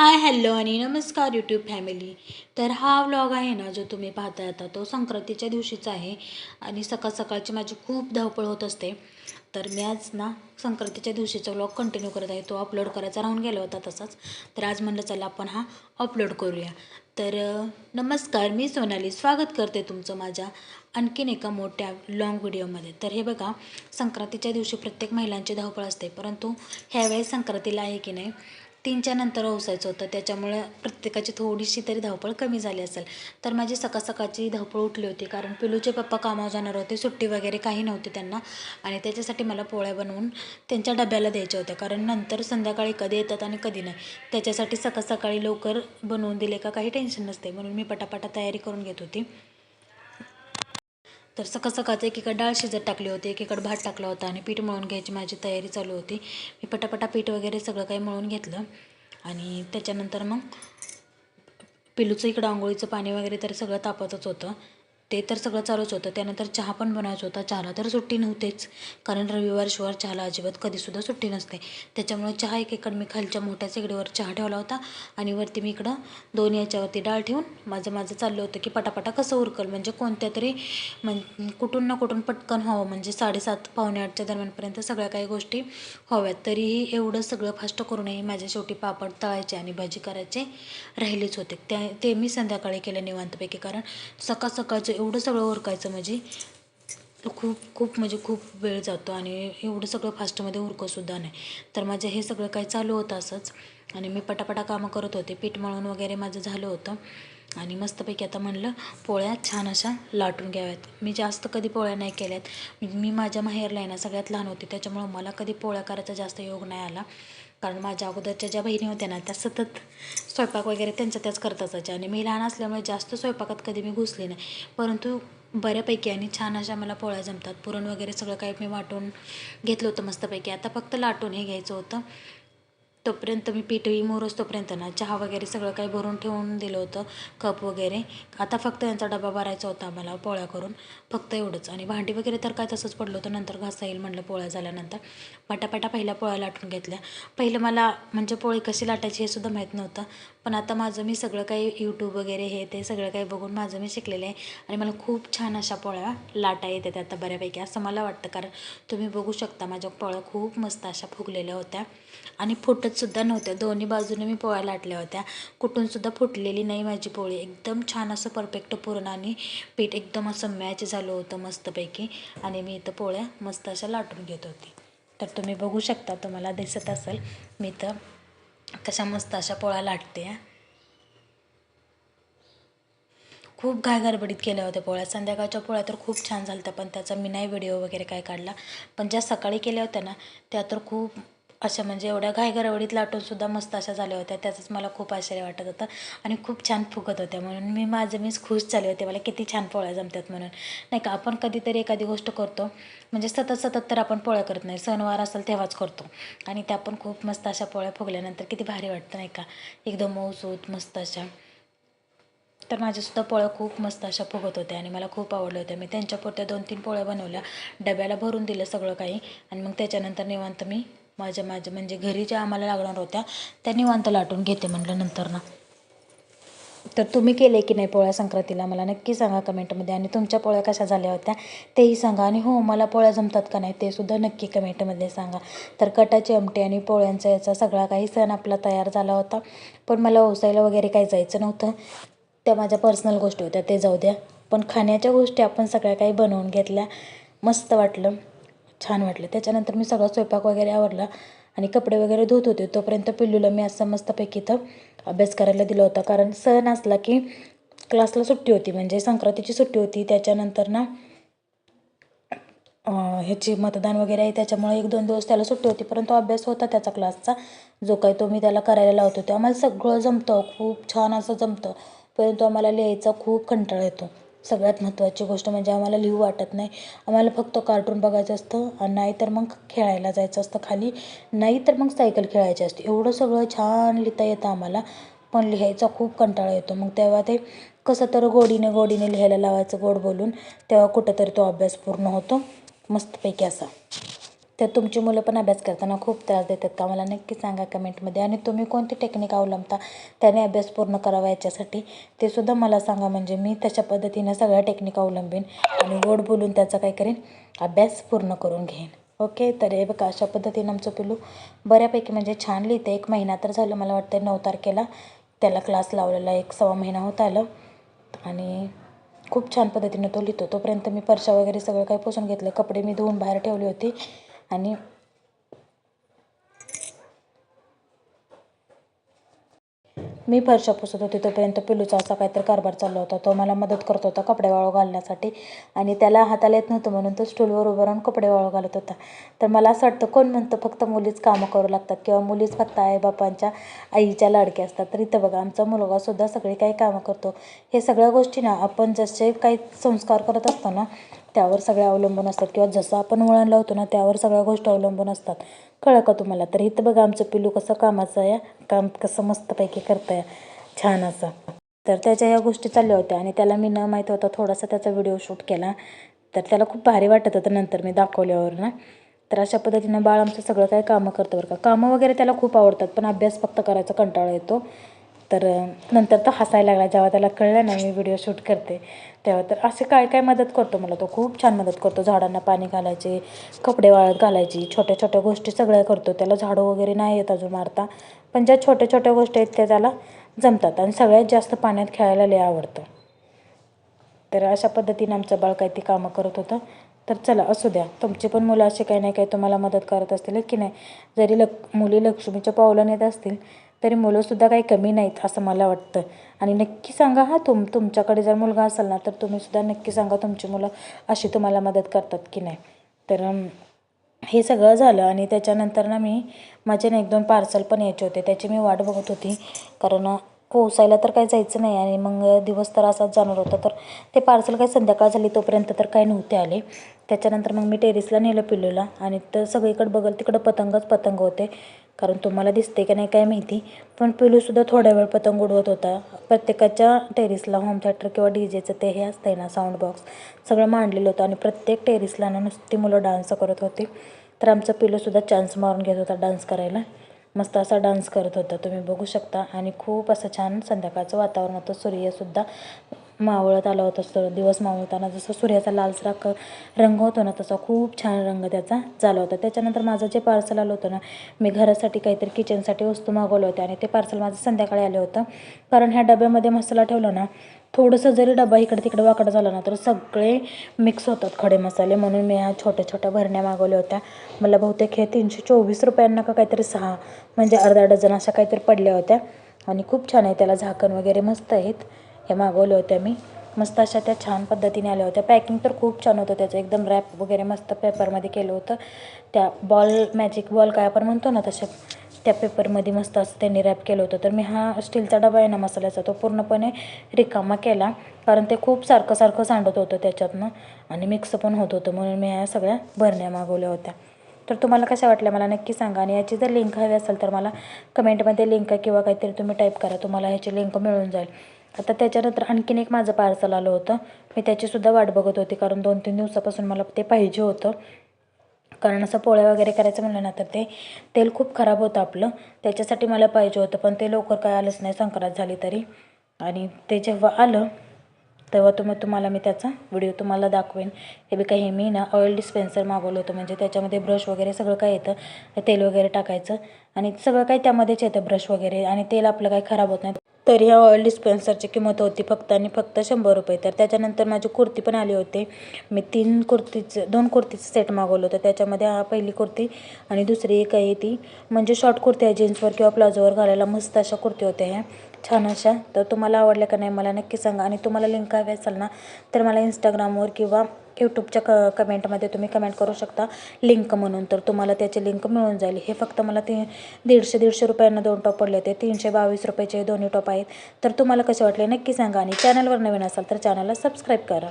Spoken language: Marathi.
हाय हॅलो आणि नमस्कार यूट्यूब फॅमिली. तर हा व्लॉग आहे ना जो तुम्ही पाहताय आता तो संक्रांतीच्या दिवशीचा आहे आणि सकाळ सकाळची माझी खूप धावपळ होत असते. तर मी आज ना संक्रांतीच्या दिवशीचा व्लॉग कंटिन्यू करत आहे. तो अपलोड करायचा राहून गेला होता तसाच. तर आज म्हणलं चला आपण हा अपलोड करूया. तर नमस्कार, मी सोनाली स्वागत करते तुमचं माझ्या आणखीन एका मोठ्या लाँग व्हिडिओमध्ये. तर हे बघा, संक्रांतीच्या दिवशी प्रत्येक महिलांची धावपळ असते, परंतु ह्यावेळेस संक्रांतीला आहे की नाही 3च्या नंतर ओसायचं होतं, त्याच्यामुळे प्रत्येकाची थोडीशी तरी धावपळ कमी झाली असेल. तर माझी सकाळ सकाळची धावपळ उठली होती, कारण पिलूचे पप्पा कामावर जाणार होते, सुट्टी वगैरे काही नव्हती त्यांना, आणि त्याच्यासाठी मला पोळ्या बनवून त्यांच्या डब्याला द्यायच्या होत्या, कारण नंतर संध्याकाळी कधी येतात आणि कधी नाही. त्याच्यासाठी सकाळ सकाळी लवकर बनवून दिले का काही टेन्शन नसते, म्हणून मी पटापटा तयारी करून घेत होती. तर सकाळ सकाळचं एकीकडे डाळ शिजत टाकली होती, एकीकडे भात टाकला होता आणि पीठ मळून घ्यायची माझी तयारी चालू होती. मी पटापटा पीठ वगैरे सगळं काही मळून घेतलं आणि त्याच्यानंतर मग पिलूचं इकडं आंघोळीचं पाणी वगैरे तर सगळं तापतच होतं, ते तर सगळं चालूच होतं. त्यानंतर चहा पण बनवायचा होता. चहाला तर सुट्टी नव्हतीच, कारण रविवार चहाला अजिबात कधीसुद्धा सुट्टी नसते. त्याच्यामुळे चहा एकीकडे मी खालच्या मोठ्या शेगडीवर चहा ठेवला होता आणि वरती मी इकडं 2 याच्यावरती डाळ ठेवून माझं चाललं होतं की पटापटा कसं उरकल, म्हणजे कोणत्या तरी कुठून ना कुठून पटकन व्हावं, म्हणजे 7:30 पावणे 8च्या दरम्यानपर्यंत सगळ्या काही गोष्टी व्हाव्यात. तरीही एवढं सगळं फास्ट करूनही माझ्या शेवटी पापड तळायचे आणि भजी करायचे राहिलेच होते. ते मी संध्याकाळी केलं निवांतपैकी, कारण सकाळ सकाळचं एवढं सगळं उरकायचं म्हणजे खूप म्हणजे खूप वेळ जातो आणि एवढं सगळं फास्टमध्ये उरकंसुद्धा नाही. तर माझं हे सगळं काही चालू होतं असंच, आणि मी पटापटा कामं करत होते. पीठ मळून वगैरे माझं झालं होतं आणि मस्तपैकी आता म्हणलं पोळ्या छान अशा लाटून घ्याव्यात. मी जास्त कधी पोळ्या नाही केल्यात. मी माझ्या माहेरला आहे ना सगळ्यात लहान होती, त्याच्यामुळं मला कधी पोळ्या करायचा जास्त योग नाही आला, कारण माझ्या अगोदरच्या ज्या बहिणी होत्या ना त्या सतत स्वयंपाक वगैरे त्यांच करत असायच्या आणि मी लहान असल्यामुळे जास्त स्वयंपाकात कधी मी घुसले नाही. परंतु बऱ्यापैकी आणि छान अशा मला पोळ्या जमतात. पुरण वगैरे सगळं काही मी वाटून घेतलं होतं मस्तपैकी. आता फक्त लाटून हे घ्यायचं होतं. तोपर्यंत मी पीठही मोरच तोपर्यंत ना चहा वगैरे सगळं काही भरून ठेवून दिलं होतं, कप वगैरे. आता फक्त यांचा डबा भरायचा होता मला पोळ्या करून, फक्त एवढंच. आणि भांडी वगैरे तर काय तसंच पडलं होतं, नंतर घासा येईल म्हटलं पोळ्या झाल्यानंतर. पटापटा पहिल्या पोळ्या लाटून घेतल्या. पहिलं मला म्हणजे पोळी कशी लाटायची हे सुद्धा माहीत नव्हतं, पण आता माझं मी सगळं काही यूट्यूब वगैरे हे ते सगळं काही बघून माझं मी शिकलेलं आहे आणि मला खूप छान अशा पोळ्या लाटा येतात आता बऱ्यापैकी, असं मला वाटतं. कारण तुम्ही बघू शकता माझ्या पोळ्या खूप मस्त अशा फुगलेल्या होत्या आणि फुटतसुद्धा नव्हत्या. दोन्ही बाजूने मी पोळ्या लाटल्या होत्या, कुठूनसुद्धा फुटलेली नाही माझी पोळी. एकदम छान असं परफेक्ट पुरण आणि पीठ एकदम असं मॅच झालं होतं मस्तपैकी, आणि मी इथं पोळ्या मस्त अशा लाटून घेत होती. तर तुम्ही बघू शकता, तुम्हाला दिसत असेल मी इथं कशा मस्त अशा पोळ्या लाटते. खूप घाईगडबडीत केल्या होत्या पोळ्या. संध्याकाळच्या पोळ्या तर खूप छान झाल्या होत्या, पण त्याचा मी नाही व्हिडिओ वगैरे काय काढला. पण ज्या सकाळी केल्या होत्या ना त्या तर खूप अशा म्हणजे एवढ्या घाईगडबडीत लाटूनसुद्धा मस्त अशा झाल्या होत्या. त्याचंच मला खूप आश्चर्य वाटत होतं आणि खूप छान फुगत होत्या, म्हणून मीच खुश झाले होते. मला किती छान पोळ्या जमतात म्हणून. नाही का, आपण कधीतरी एखादी गोष्ट करतो, म्हणजे सतत तर आपण पोळ्या करत नाही, सणवार असेल तेव्हाच करतो, आणि त्या पण खूप मस्त अशा पोळ्या फुगल्यानंतर किती भारी वाटतं नाही का, एकदम मऊसूत मस्त अशा. तर माझ्यासुद्धा पोळ्या खूप मस्त अशा फुगत होत्या आणि मला खूप आवडल्या होत्या. मी त्यांच्या पुरत्या 2-3 पोळ्या बनवल्या, डब्याला भरून दिलं सगळं काही, आणि मग त्याच्यानंतर निवांत मी माझ्या म्हणजे घरी ज्या आम्हाला लागणार होत्या त्या निवांत लाटून घेते म्हटलं नंतर ना. तर तुम्ही केले की नाही पोळ्या संक्रांतीला मला नक्की सांगा कमेंटमध्ये, आणि तुमच्या पोळ्या कशा झाल्या होत्या तेही सांगा, आणि हो मला पोळ्या जमतात का नाही ते सुद्धा नक्की कमेंटमध्ये सांगा. तर कटाची आमटी आणि पोळ्यांचा याचा सगळा काही सण आपला तयार झाला होता, पण मला ओसायला वगैरे काही जायचं नव्हतं. त्या माझ्या पर्सनल गोष्टी होत्या, ते जाऊ द्या. पण खाण्याच्या गोष्टी आपण सगळ्या काही बनवून घेतल्या, मस्त वाटलं, छान वाटलं. त्याच्यानंतर मी सगळा स्वयंपाक वगैरे आवरला आणि कपडे वगैरे धुत होते. तोपर्यंत पिल्लूला मी असं मस्तपैकी इथं अभ्यास करायला दिला होता, कारण सण असला की क्लासला सुट्टी होती, म्हणजे संक्रांतीची सुट्टी होती. त्याच्यानंतर ना ह्याची मतदान वगैरे आहे, त्याच्यामुळे 1-2 दिवस त्याला सुट्टी होती, परंतु अभ्यास होता त्याचा क्लासचा जो काही तो मी त्याला करायला लावत होते. आम्हाला सगळं जमतं, खूप छान असं जमतं, परंतु आम्हाला लिहायचा खूप कंटाळा येतो. सगळ्यात महत्त्वाची गोष्ट म्हणजे आम्हाला लिहू वाटत नाही. आम्हाला फक्त कार्टून बघायचं असतं, नाही तर मग खेळायला जायचं असतं खाली, नाही तर मग सायकल खेळायची असते. एवढं सगळं छान लिहिता येतं आम्हाला, पण लिहायचा खूप कंटाळा येतो. मग तेव्हा ते कसं तर गोडीने लिहायला लावायचं गोड बोलून, तेव्हा कुठंतरी तो अभ्यास पूर्ण होतो मस्तपैकी असा. तर तुमची मुलं पण अभ्यास करताना खूप त्रास देतात का मला नक्की सांगा कमेंटमध्ये. आणि तुम्ही कोणती टेक्निक अवलंबता त्याने अभ्यास पूर्ण करावा याच्यासाठी ते सुद्धा मला सांगा. म्हणजे मी तशा पद्धतीनं सगळ्या टेक्निक अवलंबीन आणि गोड बोलून त्याचा काय करेन अभ्यास पूर्ण करून घेईन. ओके. तर हे बघा अशा पद्धतीनं आमचं पिल्लू बऱ्यापैकी म्हणजे छान लिहितं. 1 महिना तर झालं मला वाटतं. 9 तारखेला त्याला क्लास लावलेला 1 महिना होत आलं आणि खूप छान पद्धतीनं तो लिहितो. तोपर्यंत मी फरशा वगैरे सगळं काही पुसून घेतलं. कपडे मी धुवून बाहेर ठेवली होती आणि मी फरशा पुसत होते तोपर्यंत पिलूचा असा काहीतरी कारभार चालला होता. तो मला मदत करत होता कपडे वाळू घालण्यासाठी आणि त्याला हाताला येत नव्हतं म्हणून तो स्टूलवर उभं राहून कपडे वाळू घालत होता. तर मला असं वाटतं कोण म्हणतं फक्त मुलीच कामं करू लागतात किंवा मुलीच फक्त आईबापांच्या आईच्या लाडक्या असतात. तर इथं बघा आमचा मुलगासुद्धा सगळी काही कामं करतो. हे सगळ्या गोष्टी ना आपण जसे काही संस्कार करत असतो ना त्यावर सगळे अवलंबून असतात किंवा जसं आपण वळण लावतो ना त्यावर सगळ्या गोष्टी अवलंबून असतात. कळलं का तुम्हाला. तर इथं बघा आमचं पिल्लू कसं कामाचं आहे, काम कसं मस्तपैकी करतं आहे छान असं. तर त्याच्या ह्या गोष्टी चालल्या होत्या आणि त्याला मी न माहीत होता थोडासा त्याचा व्हिडिओ शूट केला. तर त्याला खूप भारी वाटत होतं नंतर मी दाखवल्यावर ना. तर अशा पद्धतीनं बाळ आमचं सगळं काही कामं करतं बरं का. कामं वगैरे त्याला खूप आवडतात पण अभ्यास फक्त करायचा कंटाळा येतो. तर नंतर तो हसायला लागला जेव्हा त्याला कळलं ना मी व्हिडिओ शूट करते तेव्हा. तर असे काय काय मदत करतो मला तो, खूप छान मदत करतो. झाडांना पाणी घालायचे, कपडे वाळत घालायची, छोट्या छोट्या गोष्टी सगळ्या करतो. त्याला झाडं वगैरे नाही येत अजून मारता पण ज्या छोट्या छोट्या गोष्टी आहेत त्या त्याला जमतात आणि सगळ्यात जास्त पाण्यात खेळायला लय आवडतं. तर अशा पद्धतीने आमचं बाळ काय ती कामं करत होतं. तर चला असू द्या, तुमची पण मुलं असे काही नाही काही तुम्हाला मदत करत असतील की नाही. जरी मुली लक्ष्मीच्या पावलं नेत असतील तरी मुलंसुद्धा काही कमी नाहीत असं मला वाटतं. आणि नक्की सांगा हा तुमच्याकडे जर मुलगा असेल ना तर तुम्हीसुद्धा नक्की सांगा तुमची मुलं अशी तुम्हाला मदत करतात की नाही. तर हे सगळं झालं आणि त्याच्यानंतर ना माझे ना 1-2 पार्सल पण यायचे होते त्याची मी वाट बघत होती. कारण पोचायला तर काही जायचं नाही आणि मग दिवस तर असाच जाणार होता. तर ते पार्सल काही संध्याकाळ झाली तोपर्यंत तर काही नव्हते आले. त्याच्यानंतर मग मी टेरेसला नेलं पिल्लूला आणि तर सगळीकडे बघल तिकडं पतंगच पतंग होते. कारण तुम्हाला दिसते का नाही काय माहिती पण पिल्लूसुद्धा थोड्या वेळ पतंग उडवत होता. प्रत्येकाच्या टेरेसला होम थिएटर किंवा डीजेचं ते हे असतंय ना साऊंड बॉक्स सगळं मांडलेलं होतं आणि प्रत्येक टेरेसला ना नुसती मुलं डान्स करत होती. तर आमचा पिल्लूसुद्धा चान्स मारून घेत होता डान्स करायला. मस्त असा डान्स करत होता तुम्ही बघू शकता. आणि खूप असं छान संध्याकाळचं वातावरण होतं. सूर्यसुद्धा मावळत आला होता. दिवस मावळताना जसं सूर्याचा लालसरा रंग होतो ना तसा खूप छान रंग त्याचा झाला होता. त्याच्यानंतर माझं जे पार्सल आलं होतं ना मी घरासाठी काहीतरी किचनसाठी वस्तू मागवल्या होत्या आणि ते पार्सल माझं संध्याकाळी आलं होतं. कारण ह्या डब्यामध्ये मसाला ठेवला ना थोडंसं जरी डबा इकडे तिकडे वाकडं झाला ना तर सगळे मिक्स होतात खडे मसाले. म्हणून मी ह्या छोट्या छोट्या भरण्या मागवल्या होत्या. मला बहुतेक हे 324 रुपयांना का काहीतरी 6 म्हणजे अर्धा डझन अशा काहीतरी पडल्या होत्या. आणि खूप छान आहे त्याला झाकण वगैरे मस्त आहेत. ह्या मागवल्या होत्या मी. मस्त अशा त्या छान पद्धतीने आल्या होत्या. पॅकिंग तर खूप छान होतं त्याचं. एकदम रॅप वगैरे मस्त पेपरमध्ये केलं होतं. त्या मॅजिक बॉल काय आपण म्हणतो ना तशा त्या पेपरमध्ये मस्त असं त्यांनी रॅप केलं होतं. तर मी हा स्टीलचा डबा आहे ना मसाल्याचा तो पूर्णपणे रिकामा केला. कारण ते खूप सारखं सांडत होतं त्याच्यातनं आणि मिक्स पण होत होतं. म्हणून मी ह्या सगळ्या भरण्या मागवल्या होत्या. तर तुम्हाला कशा वाटल्या मला नक्की सांगा. आणि याची जर लिंक हवी असेल तर मला कमेंटमध्ये लिंक किंवा काहीतरी तुम्ही टाईप करा. तुम्हाला ह्याची लिंक मिळून जाईल. आता त्याच्यानंतर आणखीन एक माझं पार्सल आलं होतं. मी त्याचीसुद्धा वाट बघत होती कारण 2-3 दिवसापासून मला ते पाहिजे होतं. कारण असं पोळ्या वगैरे करायचं म्हणलं ना तर ते तेल खूप खराब होतं आपलं. त्याच्यासाठी मला पाहिजे होतं पण ते लवकर काय आलंच नाही संक्रांत झाली तरी. आणि ते जेव्हा आलं तेव्हा तुम्हाला मी त्याचा व्हिडिओ तुम्हाला दाखवेन. हे बी काही मी ना ऑइल डिस्पेन्सर मागवलं होतं. म्हणजे त्याच्यामध्ये ब्रश वगैरे सगळं काय येतं. तेल वगैरे टाकायचं आणि सगळं काही त्यामध्येच येतं ब्रश वगैरे आणि तेल आपलं काही खराब होत नाही. तर ह्या ऑइल डिस्पेन्सरची किंमत होती फक्त आणि फक्त 100 रुपये. तर त्याच्यानंतर माझी कुर्ती पण आली होती. मी 2 कुर्तीचं सेट मागवलं होतं. त्याच्यामध्ये पहिली कुर्ती आणि दुसरी एक आहे ती म्हणजे शॉर्ट कुर्ती आहे जीन्सवर किंवा प्लाझोवर घालायला मस्त अशा कुर्ती होत्या ह्या छान अशा. तर तुम्हाला आवडल्या का नाही मला नक्की सांगा. आणि तुम्हाला लिंक हवी असेल ना तर मला इंस्टाग्रामवर किंवा यूट्यूबच्या कमेंटमध्ये तुम्ही कमेंट करू शकता लिंक म्हणून. तर तुम्हाला त्याची लिंक मिळून जाईल. हे फक्त मला ते 150 रुपयांना 2 टॉप पडले होते. 322 रुपयाचे दोन्ही टॉप आहेत. तर तुम्हाला कसे वाटले नक्की सांगा. आणि चॅनलवर नवीन असाल तर चॅनलला सबस्क्राईब करा.